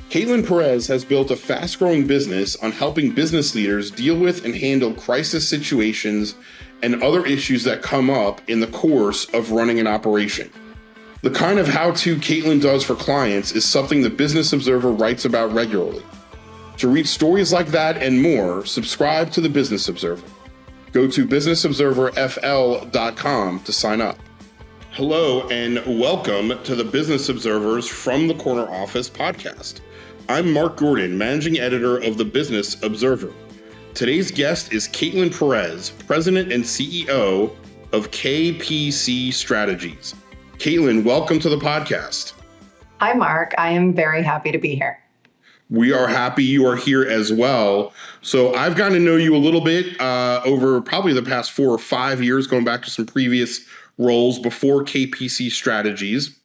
Kaitlyn Perez has built a fast-growing business on helping business leaders deal with and handle crisis situations and other issues that come up in the course of running an operation. The kind of how-to Kaitlyn does for clients is something the Business Observer writes about regularly. To read stories like that and more, subscribe to the Business Observer. Go to businessobserverfl.com to sign up. Hello and welcome to the Business Observer's From the Corner Office podcast. I'm Mark Gordon, managing editor of the Business Observer. Today's guest is Kaitlyn Perez, president and CEO of KPC Strategies. Kaitlyn, welcome to the podcast. Hi, Mark. I am very happy to be here. We are happy you are here as well. So I've gotten to know you a little bit over probably the past 4 or 5 years, going back to some previous roles before KPC Strategies.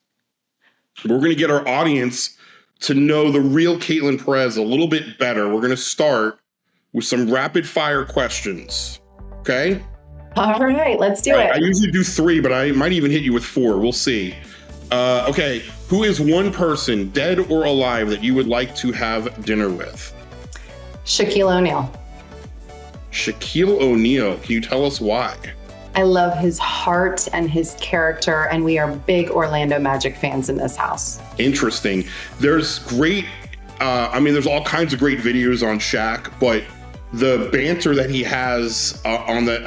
We're going to get our audience to know the real Kaitlyn Perez a little bit better. We're going to start with some rapid fire questions. Okay? All right, let's do it. I usually do 3, but I might even hit you with 4. We'll see. Okay. Who is one person, dead or alive, that you would like to have dinner with? Shaquille O'Neal. Shaquille O'Neal. Can you tell us why? I love his heart and his character, and we are big Orlando Magic fans in this house. Interesting. There's great, there's all kinds of great videos on Shaq, but the banter that he has on that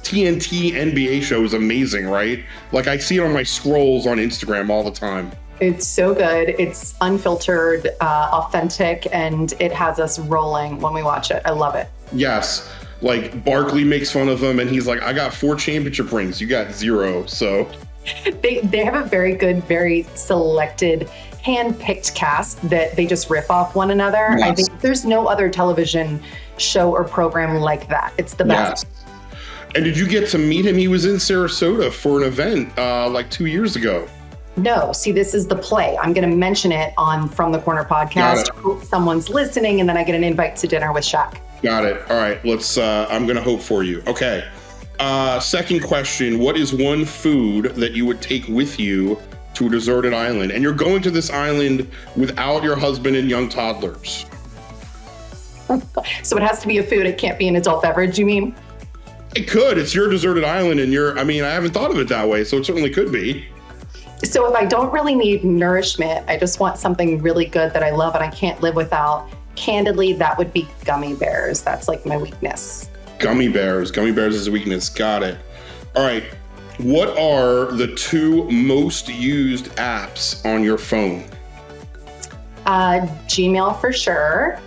TNT NBA show is amazing, right? Like I see it on my scrolls on Instagram all the time. It's so good. It's unfiltered, authentic, and it has us rolling when we watch it. I love it. Yes. Like Barkley makes fun of him and he's like, I got 4 championship rings. You got 0. So they have a very good, very selected, hand-picked cast that they just riff off one another. Yes. I think there's no other television show or program like that. It's the best. Yes. And did you get to meet him? He was in Sarasota for an event like 2 years ago. No, see, this is the play. I'm going to mention it on From the Corner podcast. Hope someone's listening, and then I get an invite to dinner with Shaq. Got it. All right, I'm going to hope for you. Okay. Second question, what is one food that you would take with you to a deserted island? And you're going to this island without your husband and young toddlers. So it has to be a food. It can't be an adult beverage, you mean? It could. It's your deserted island and I haven't thought of it that way, so it certainly could be. So if I don't really need nourishment, I just want something really good that I love and I can't live without, candidly, that would be gummy bears. That's like my weakness. Gummy bears. Gummy bears is a weakness. Got it. All right. What are the 2 most used apps on your phone? Gmail for sure,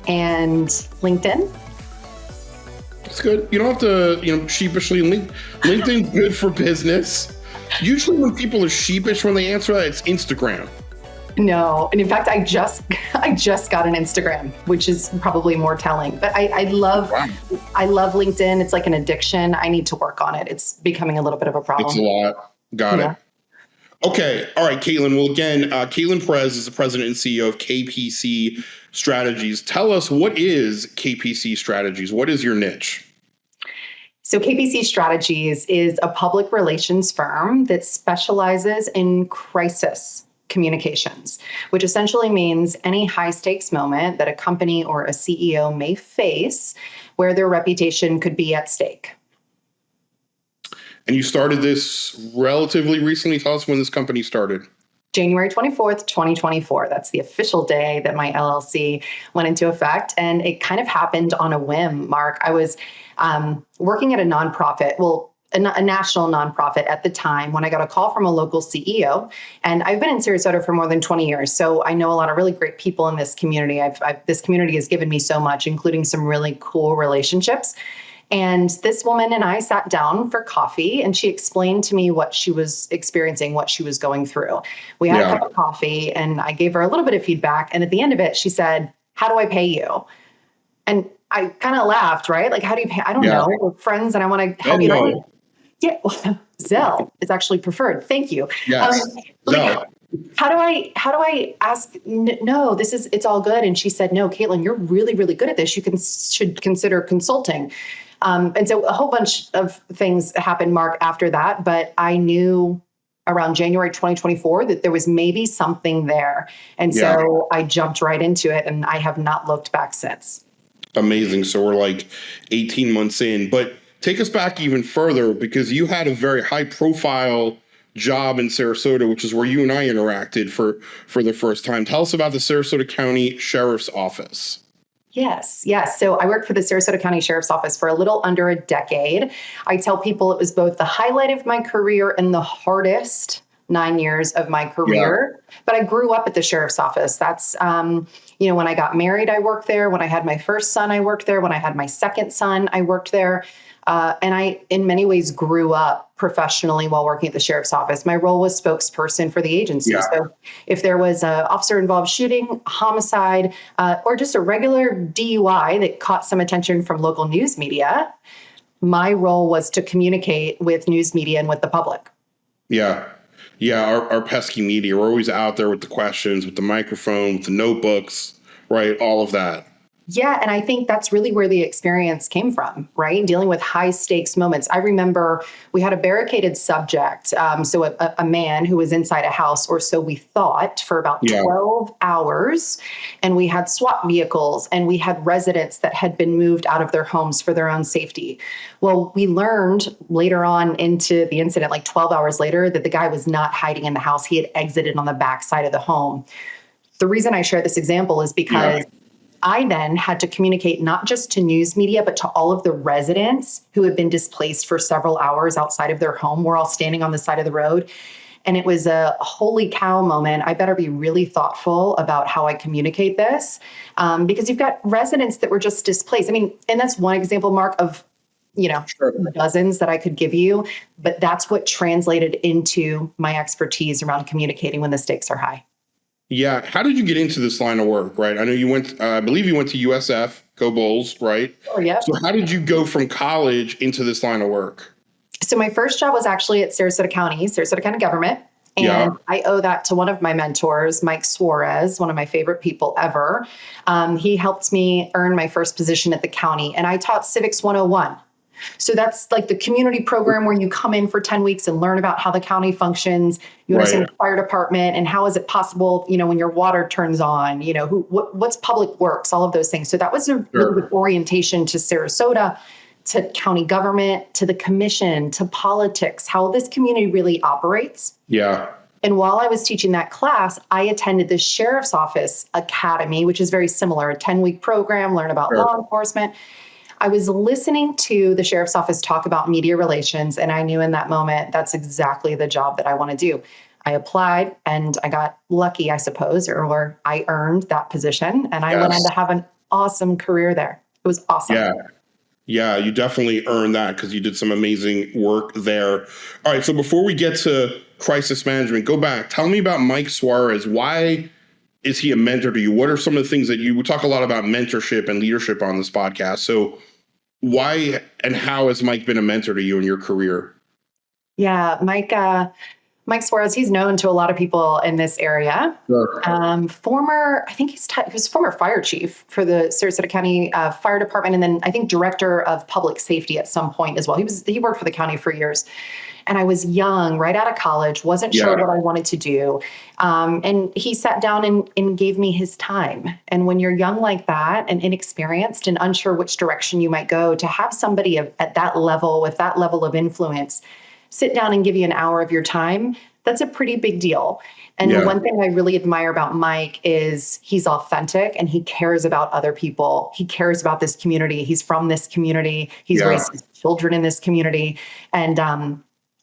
and LinkedIn. That's good. You don't have to, sheepishly LinkedIn's good for business. Usually when people are sheepish when they answer that, it's Instagram. No, and in fact, I just got an Instagram, which is probably more telling. But I love LinkedIn. It's like an addiction. I need to work on it. It's becoming a little bit of a problem. It's a lot. Got it. Okay. All right, Kaitlyn. Well, again, Kaitlyn Perez is the president and CEO of KPC Strategies. Tell us, what is KPC Strategies? What is your niche? So KPC Strategies is a public relations firm that specializes in crisis communications, which essentially means any high-stakes moment that a company or a CEO may face where their reputation could be at stake. And you started this relatively recently. Tell us when this company started. January 24th, 2024. That's the official day that my LLC went into effect. And it kind of happened on a whim, Mark. I was working at a nonprofit, a national nonprofit at the time, when I got a call from a local CEO. And I've been in Sarasota for more than 20 years. So I know a lot of really great people in this community. This community has given me so much, including some really cool relationships. And this woman and I sat down for coffee, and she explained to me what she was experiencing, what she was going through. We had a cup of coffee, and I gave her a little bit of feedback. And at the end of it, she said, "How do I pay you?" And I kind of laughed, right? Like, how do you pay? I don't know. We're friends, and I want to help you. Yeah, well, Zelle is actually preferred. Thank you. Yes. How do I ask? No, it's all good. And she said, "No, Kaitlyn, you're really, really good at this. You should consider consulting." And so a whole bunch of things happened, Mark, after that. But I knew around January 2024 that there was maybe something there. And so I jumped right into it, and I have not looked back since. Amazing. So we're like 18 months in, but take us back even further, because you had a very high profile job in Sarasota, which is where you and I interacted for the first time. Tell us about the Sarasota County Sheriff's Office. Yes. So I worked for the Sarasota County Sheriff's Office for a little under a decade. I tell people it was both the highlight of my career and the hardest 9 years of my career. But I grew up at the Sheriff's Office. That's, when I got married, I worked there. When I had my first son, I worked there. When I had my second son, I worked there. And I, in many ways, grew up professionally while working at the Sheriff's Office. My role was spokesperson for the agency. So if there was an officer-involved shooting, homicide, or just a regular DUI that caught some attention from local news media, my role was to communicate with news media and with the public. Our pesky media. We're always out there with the questions, with the microphone, with the notebooks, right? All of that. Yeah. And I think that's really where the experience came from, right? Dealing with high stakes moments. I remember we had a barricaded subject. So a man who was inside a house, or so we thought, for about 12 hours. And we had SWAT vehicles, and we had residents that had been moved out of their homes for their own safety. Well, we learned later on into the incident, like 12 hours later, that the guy was not hiding in the house. He had exited on the back side of the home. The reason I share this example is because I then had to communicate not just to news media, but to all of the residents who had been displaced for several hours outside of their home. We're all standing on the side of the road. And it was a holy cow moment. I better be really thoughtful about how I communicate this, because you've got residents that were just displaced. I mean, and that's one example, Mark, of dozens that I could give you. But that's what translated into my expertise around communicating when the stakes are high. Yeah. How did you get into this line of work, right? I know you went, I believe you went to USF, go Bulls, right? Oh, yeah. So how did you go from college into this line of work? So my first job was actually at Sarasota County government. And I owe that to one of my mentors, Mike Suarez, one of my favorite people ever. He helped me earn my first position at the county, and I taught Civics 101. So that's like the community program where you come in for 10 weeks and learn about how the county functions. You understand the fire department and how is it possible, when your water turns on, what's public works, all of those things. So that was a really good orientation to Sarasota, to county government, to the commission, to politics, how this community really operates. Yeah. And while I was teaching that class, I attended the Sheriff's Office Academy, which is very similar, a 10-week program, learn about law enforcement. I was listening to the Sheriff's Office talk about media relations, and I knew in that moment, that's exactly the job that I want to do. I applied, and I got lucky, I suppose, or I earned that position, and I went on to have an awesome career there. It was awesome. Yeah, you definitely earned that because you did some amazing work there. All right, so before we get to crisis management, go back. Tell me about Mike Suarez. Why is he a mentor to you? What are some of the things that we talk a lot about mentorship and leadership on this podcast. So why and how has Mike been a mentor to you in your career? Yeah, Mike Suarez, he's known to a lot of people in this area. I think he was former fire chief for the Sarasota County Fire Department, and then I think director of public safety at some point as well. He worked for the county for years. And I was young, right out of college, wasn't sure what I wanted to do. And he sat down and gave me his time. And when you're young like that and inexperienced and unsure which direction you might go, to have somebody at that level, with that level of influence, sit down and give you an hour of your time, that's a pretty big deal. And one thing I really admire about Mike is he's authentic and he cares about other people. He cares about this community. He's from this community. He's raised his children in this community.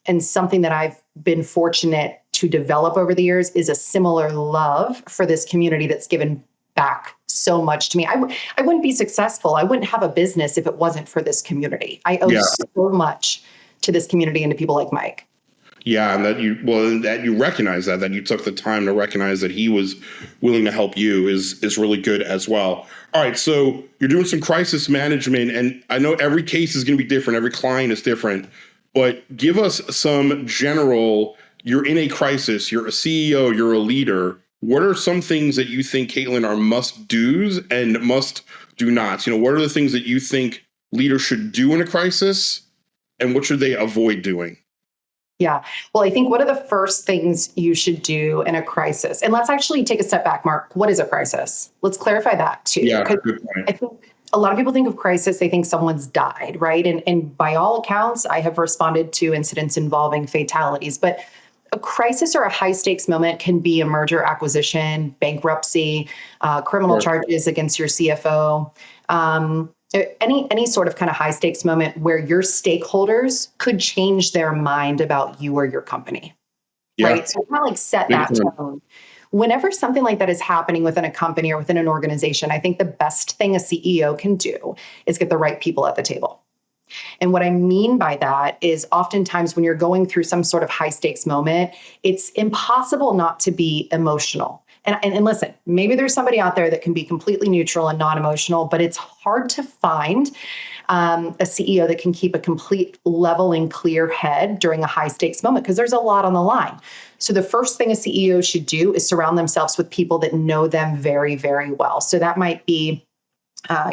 And something that I've been fortunate to develop over the years is a similar love for this community that's given back so much to me. I wouldn't be successful. I wouldn't have a business if it wasn't for this community. I owe so much to this community and to people like Mike. Yeah, and that you recognize that you took the time to recognize that he was willing to help you is really good as well. All right, so you're doing some crisis management, and I know every case is going to be different. Every client is different. But give us some general, you're in a crisis, you're a CEO, you're a leader. What are some things that you think, Kaitlyn, are must-dos and must-do-nots? What are the things that you think leaders should do in a crisis, and what should they avoid doing? Yeah. Well, I think one of the first things you should do in a crisis, and let's actually take a step back, Mark. What is a crisis? Let's clarify that too. Yeah, Because good I point. think a lot of people think of crisis, they think someone's died, right? And by all accounts, I have responded to incidents involving fatalities. But a crisis or a high stakes moment can be a merger acquisition, bankruptcy, criminal Sure. charges against your CFO. Any sort of kind of high stakes moment where your stakeholders could change their mind about you or your company, Yeah, right? So kind of like set big that time. tone. Whenever something like that is happening within a company or within an organization, I think the best thing a CEO can do is get the right people at the table. And what I mean by that is oftentimes when you're going through some sort of high stakes moment, it's impossible not to be emotional. And listen, maybe there's somebody out there that can be completely neutral and non emotional, but it's hard to find a CEO that can keep a complete level and clear head during a high stakes moment because there's a lot on the line. So the first thing a CEO should do is surround themselves with people that know them very, very well. So that might be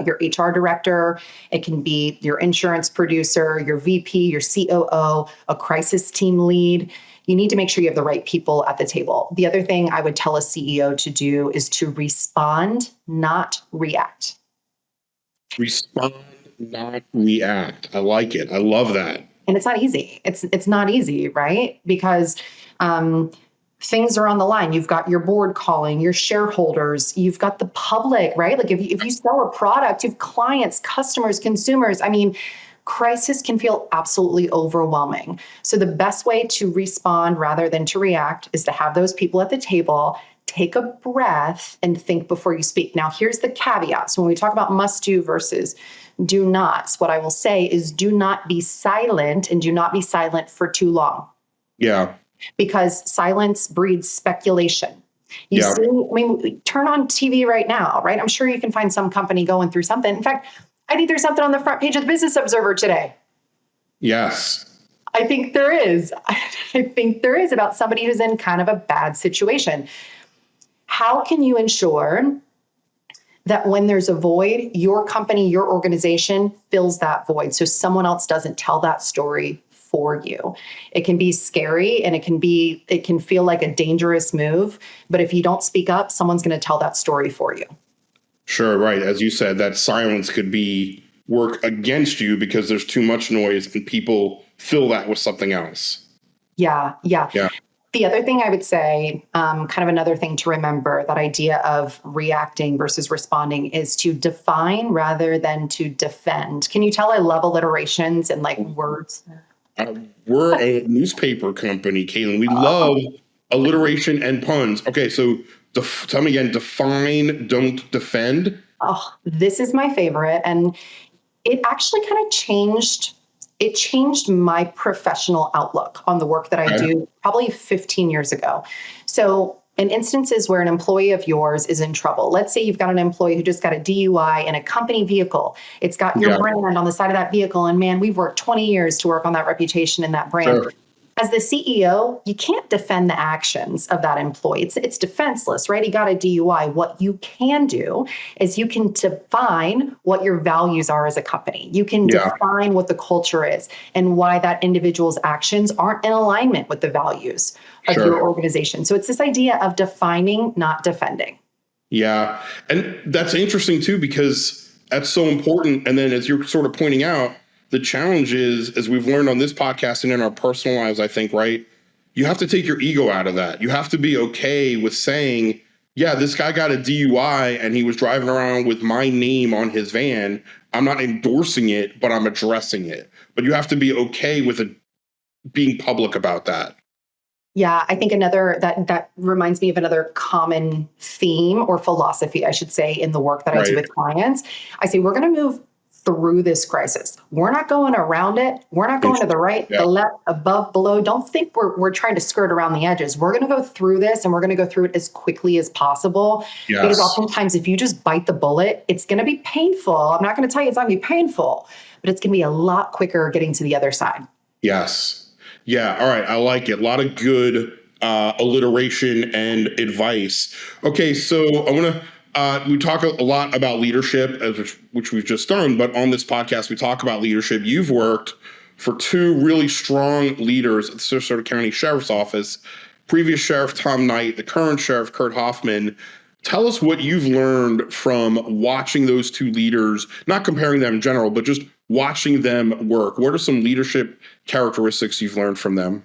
your HR director, it can be your insurance producer, your VP, your COO, a crisis team lead. You need to make sure you have the right people at the table. The other thing I would tell a CEO to do is to respond, not react. Respond, not react. I like it. I love that. And it's not easy. It's not easy, right? Because um, things are on the line. You've got your board calling, your shareholders, you've got the public, right? Like if you sell a product, you have clients, customers, consumers. I mean, crisis can feel absolutely overwhelming. So the best way to respond rather than to react is to have those people at the table. Take a breath and think before you speak. Now, here's the caveat. So when we talk about must do versus do nots, what I will say is do not be silent and do not be silent for too long Yeah, because silence breeds speculation. You yeah, see, I mean, turn on TV right now, right? I'm sure you can find some company going through something. In fact, I think there's something on the front page of the Business Observer today. yes. I think there is. I think there is about somebody who's in kind of a bad situation. How can you ensure that when there's a void, your company, your organization fills that void so someone else doesn't tell that story for you? It can be scary and it can feel like a dangerous move, but if you don't speak up, someone's going to tell that story for you. Sure, right. As you said, that silence could be work against you because there's too much noise and people fill that with something else. Yeah, yeah. Yeah. The other thing I would say, kind of another thing to remember, that idea of reacting versus responding is to define rather than to defend. Can you tell I love alliterations and like words? Uh, we're a newspaper company, Kaitlyn. We love alliteration and puns. Okay, so tell me again, define, don't defend. Oh, this is my favorite. And it actually kind of changed my professional outlook on the work that I Okay. do probably 15 years ago. So in instances where an employee of yours is in trouble, let's say you've got an employee who just got a DUI in a company vehicle. It's got your Yeah, brand on the side of that vehicle. And man, we've worked 20 years to work on that reputation and that brand. sure. As the CEO, you can't defend the actions of that employee. It's defenseless, right? He got a DUI. What you can do is you can define what your values are as a company. You can Yeah, define what the culture is and why that individual's actions aren't in alignment with the values of your sure. organization. So it's this idea of defining, not defending. Yeah. And that's interesting too, because that's so important. And then as you're sort of pointing out, the challenge is, as we've learned on this podcast and in our personal lives, I think, right? You have to take your ego out of that. You have to be okay with saying, yeah, this guy got a DUI and he was driving around with my name on his van. I'm not endorsing it, but I'm addressing it. But you have to be okay with it being public about that. Yeah, I think another that reminds me of another common theme or philosophy, I should say, in the work that I do Right. with clients. I say we're going to move through this crisis. We're not going around it. We're not going to the right, Yeah. the left, above, below. Don't think we're trying to skirt around the edges. We're going to go through this and we're going to go through it as quickly as possible. Because Yes. oftentimes, if you just bite the bullet, it's going to be painful. I'm not going to tell you it's not going to be painful, but it's going to be a lot quicker getting to the other side. Yes. Yeah. All right. I like it. A lot of good alliteration and advice. Okay. So I want to, we talk a lot about leadership, which we've just done, but on this podcast, we talk about leadership. You've worked for two really strong leaders at the Sarasota County Sheriff's Office, previous Sheriff Tom Knight, the current Sheriff Kurt Hoffman. Tell us what you've learned from watching those two leaders, not comparing them in general, but just watching them work. What are some leadership characteristics you've learned from them?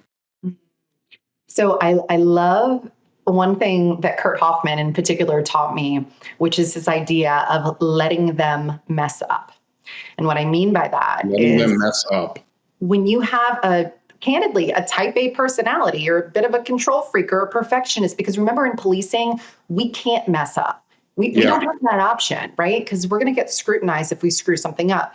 So I love one thing that Kurt Hoffman in particular taught me, which is this idea of letting them mess up. And what I mean by that Letting is them mess up. when you have candidly, a type A personality, you're a bit of a control freak or a perfectionist, because remember in policing, we can't mess up. We don't have that option, right? Because we're going to get scrutinized if we screw something up.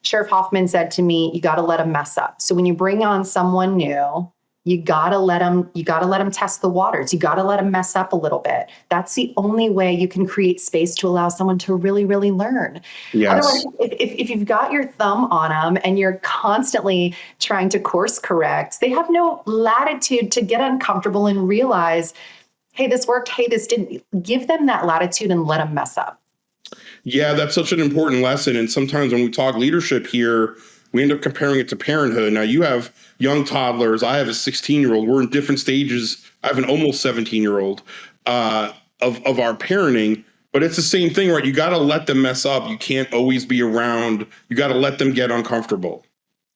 Sheriff Hoffman said to me, you got to let them mess up. So when you bring on someone new, you got to let them test the waters. You got to let them mess up a little bit. That's the only way you can create space to allow someone to really, really learn. Yes. Otherwise, if you've got your thumb on them and you're constantly trying to course correct, they have no latitude to get uncomfortable and realize, hey, this worked. Hey, this didn't. Give them that latitude and let them mess up. Yeah, that's such an important lesson. And sometimes when we talk leadership here, we end up comparing it to parenthood. Now, you have young toddlers. I have a 16-year-old. We're in different stages. I have an almost 17-year-old of our parenting. But it's the same thing, right? You got to let them mess up. You can't always be around. You got to let them get uncomfortable.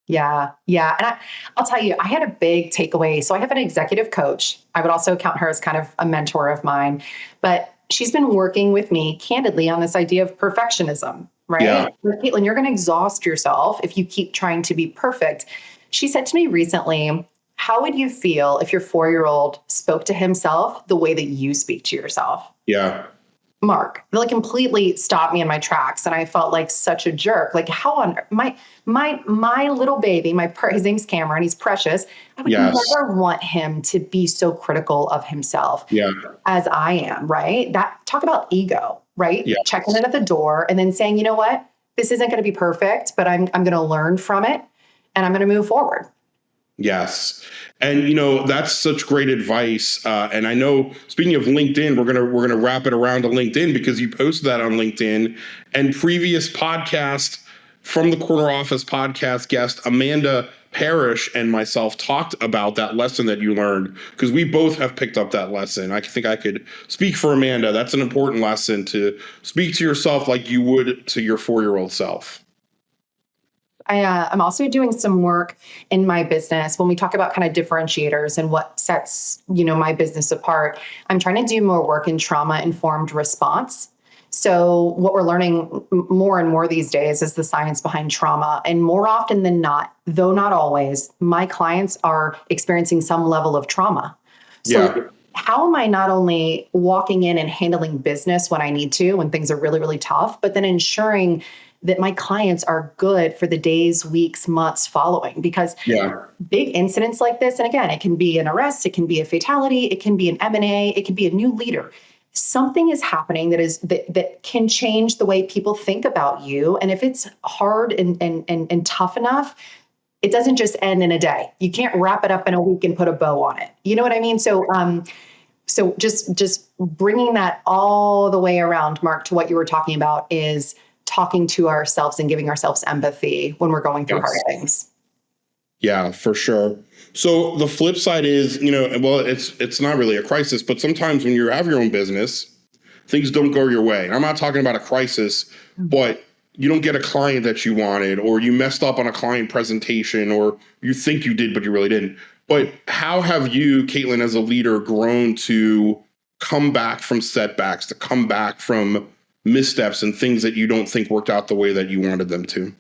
Yeah. And I'll tell you, I had a big takeaway. So I have an executive coach. I would also count her as kind of a mentor of mine. But she's been working with me candidly on this idea of perfectionism. Right? Yeah. Kaitlyn, you're going to exhaust yourself if you keep trying to be perfect. She said to me recently, how would you feel if your 4-year-old spoke to himself the way that you speak to yourself? Yeah. Mark, really completely stopped me in my tracks. And I felt like such a jerk. Like how on my little baby, his name's Cameron, he's precious. I would never want him to be so critical of himself as I am, right? Talk about ego. Right? Yes. Checking in at the door and then saying, you know what, this isn't going to be perfect, but I'm going to learn from it and I'm going to move forward. Yes. And, that's such great advice. And I know, speaking of LinkedIn, we're going to wrap it around to LinkedIn because you posted that on LinkedIn, and previous podcast from the Corner Office podcast guest, Amanda Parrish, and myself talked about that lesson that you learned, because we both have picked up that lesson. I think I could speak for Amanda. That's an important lesson, to speak to yourself like you would to your 4-year-old self. I'm also doing some work in my business when we talk about kind of differentiators and what sets, my business apart. I'm trying to do more work in trauma-informed response. So what we're learning more and more these days is the science behind trauma. And more often than not, though not always, my clients are experiencing some level of trauma. So how am I not only walking in and handling business when I need to, when things are really, really tough, but then ensuring that my clients are good for the days, weeks, months following? Because big incidents like this, and again, it can be an arrest, it can be a fatality, it can be an M&A, it can be a new leader. Something is happening that can change the way people think about you. And if it's hard and tough enough, it doesn't just end in a day. You can't wrap it up in a week and put a bow on it. You know what I mean? So just bringing that all the way around, Mark, to what you were talking about is talking to ourselves and giving ourselves empathy when we're going through hard things. Yeah, for sure. So the flip side is, it's not really a crisis, but sometimes when you have your own business, things don't go your way. I'm not talking about a crisis, but you don't get a client that you wanted, or you messed up on a client presentation, or you think you did, but you really didn't. But how have you, Kaitlyn, as a leader, grown to come back from setbacks, to come back from missteps and things that you don't think worked out the way that you wanted them to?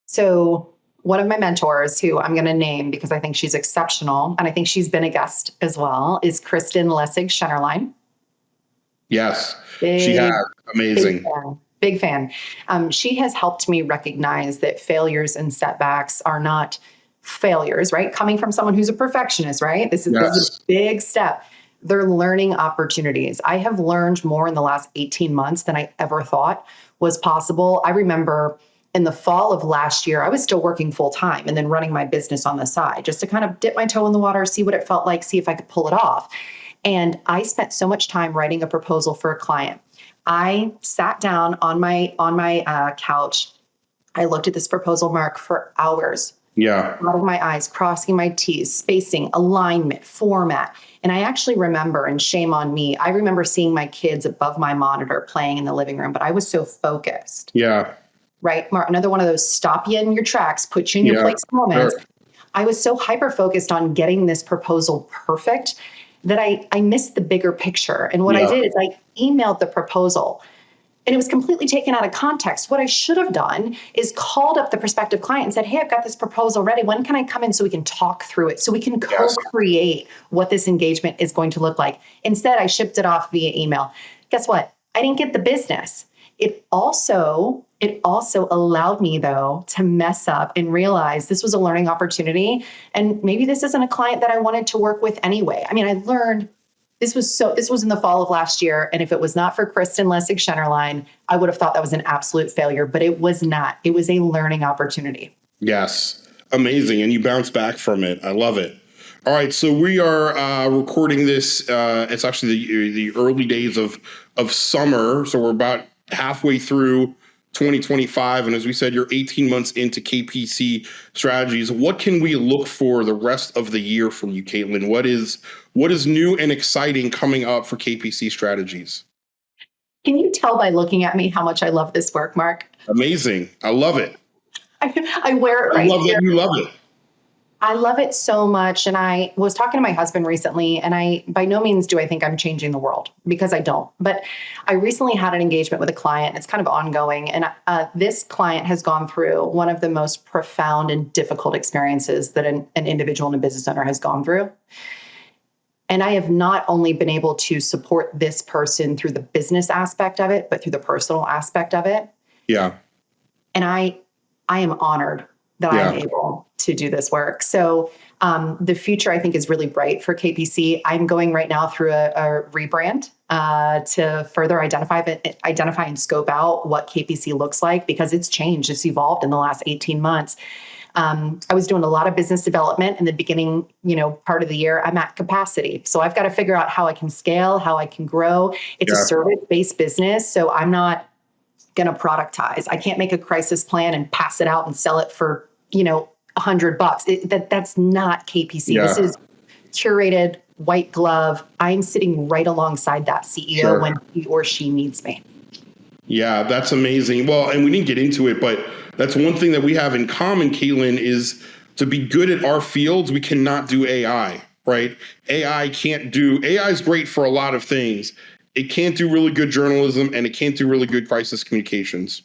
So one of my mentors, who I'm going to name because I think she's exceptional, and I think she's been a guest as well, is Kristen Lessig-Schennerline. Yes, she has. Amazing. Big fan. She has helped me recognize that failures and setbacks are not failures, right? Coming from someone who's a perfectionist, right? This is a big step. They're learning opportunities. I have learned more in the last 18 months than I ever thought was possible. I remember in the fall of last year, I was still working full time and then running my business on the side just to kind of dip my toe in the water, see what it felt like, see if I could pull it off. And I spent so much time writing a proposal for a client. I sat down on my couch I looked at this proposal, Mark, for hours. Yeah. Out of my eyes, crossing my T's, spacing, alignment, format. And I actually remember, and shame on me, I remember seeing my kids above my monitor playing in the living room, but I was so focused. Yeah. Right, Mark? Another one of those stop you in your tracks, put you in your place moments. Sure. I was so hyper-focused on getting this proposal perfect that I missed the bigger picture. And what I did is I emailed the proposal. And it was completely taken out of context. What I should have done is called up the prospective client and said, hey, I've got this proposal ready. When can I come in so we can talk through it, so we can co-create what this engagement is going to look like? Instead, I shipped it off via email. Guess what? I didn't get the business. It also allowed me, though, to mess up and realize this was a learning opportunity. And maybe this isn't a client that I wanted to work with anyway. I mean, I learned. This was in the fall of last year. And if it was not for Kristen Lessig-Schennerline, I would have thought that was an absolute failure, but it was not. It was a learning opportunity. Yes. Amazing. And you bounce back from it. I love it. All right. So we are recording this. It's actually the early days of summer. So we're about halfway through 2025. And as we said, you're 18 months into KPC Strategies. What can we look for the rest of the year from you, Kaitlyn? What is new and exciting coming up for KPC Strategies? Can you tell by looking at me how much I love this work, Mark? Amazing. I love it. I wear it right I love here. that you love it. I love it so much. And I was talking to my husband recently, and by no means do I think I'm changing the world, because I don't. But I recently had an engagement with a client. It's kind of ongoing. And this client has gone through one of the most profound and difficult experiences that an individual and a business owner has gone through. And I have not only been able to support this person through the business aspect of it, but through the personal aspect of it. Yeah. And I am honored that I am able to do this work. So the future, I think, is really bright for KPC. I'm going right now through a rebrand to further identify and scope out what KPC looks like, because it's changed. It's evolved in the last 18 months. I was doing a lot of business development in the beginning, part of the year. I'm at capacity. So I've got to figure out how I can scale, how I can grow. It's a service-based business. So I'm not going to productize. I can't make a crisis plan and pass it out and sell it for, $100. That's not KPC. This is curated, white glove. I'm sitting right alongside that CEO when he or she needs me. Yeah, that's amazing. Well, and we didn't get into it, but that's one thing that we have in common, Kaitlyn, is to be good at our fields, we cannot do AI, right? AI is great for a lot of things. It can't do really good journalism, and it can't do really good crisis communications.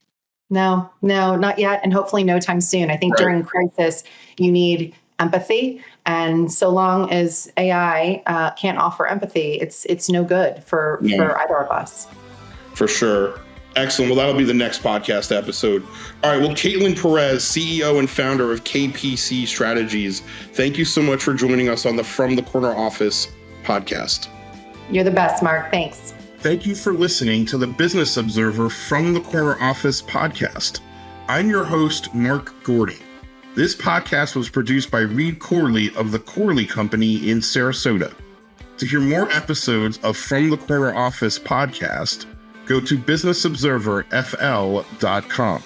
No, not yet. And hopefully no time soon. I think during crisis, you need empathy. And so long as AI can't offer empathy, it's no good for either of us. For sure. Excellent. Well, that'll be the next podcast episode. All right. Well, Kaitlyn Perez, CEO and founder of KPC Strategies, thank you so much for joining us on the From the Corner Office podcast. You're the best, Mark. Thanks. Thank you for listening to the Business Observer From the Corner Office podcast. I'm your host, Mark Gordy. This podcast was produced by Reed Corley of the Corley Company in Sarasota. To hear more episodes of From the Corner Office podcast, go to businessobserverfl.com.